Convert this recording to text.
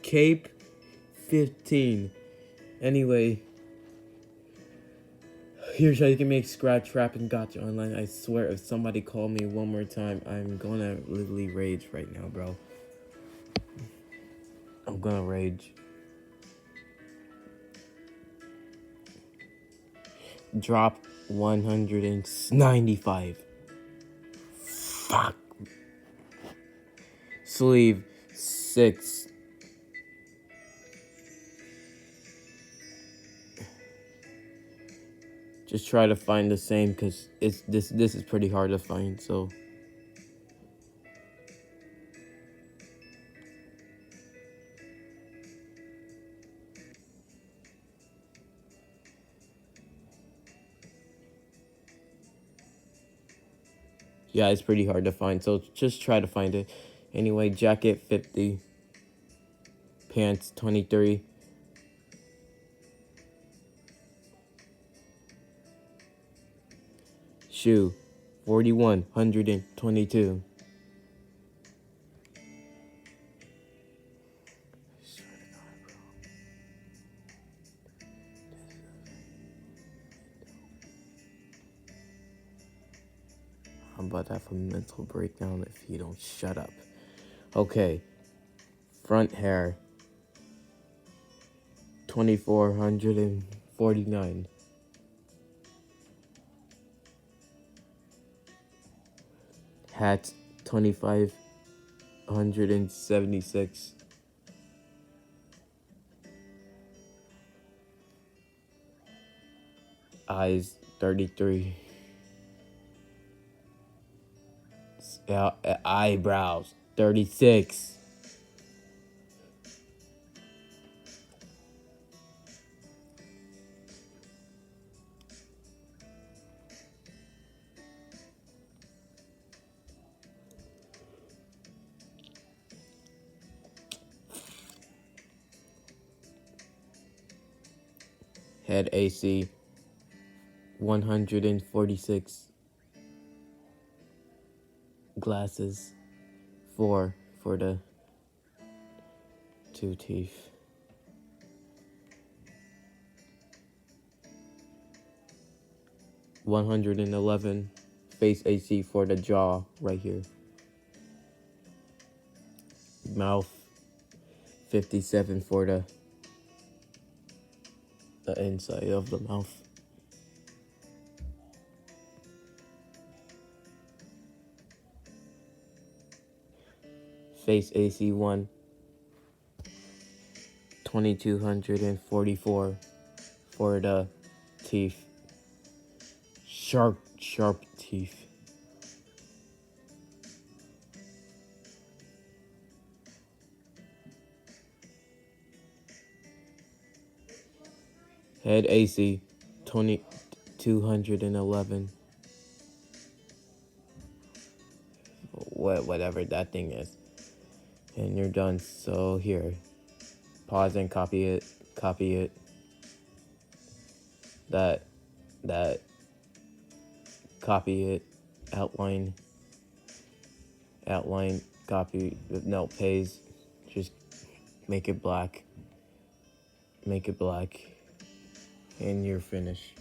Cape 15. Anyway, here's how you can make scratch rap and gacha online. I swear, if somebody called me one more time, I'm gonna literally rage right now, bro. I'm gonna rage. Drop 195. Fuck. Sleeve 6. Just try to find the same, because this is pretty hard to find, so yeah, it's pretty hard to find, so just try to find it. Anyway, jacket 50, pants 23, shoe 4122. I'm about to have a mental breakdown if you don't shut up. Okay, front hair 2449. Hat 2576. Eyes 33. Eyebrows 36. Head AC 146. Glasses 4 for the 2 teeth. $111. Face AC for the jaw right here. Mouth 57 for the inside of the mouth. Face AC 1, 2244 for the teeth. Sharp teeth. Head AC 211. Whatever that thing is. And you're done. So here, pause and copy it. That, copy it. Outline, copy, no, paste. Just make it black. And you're finished.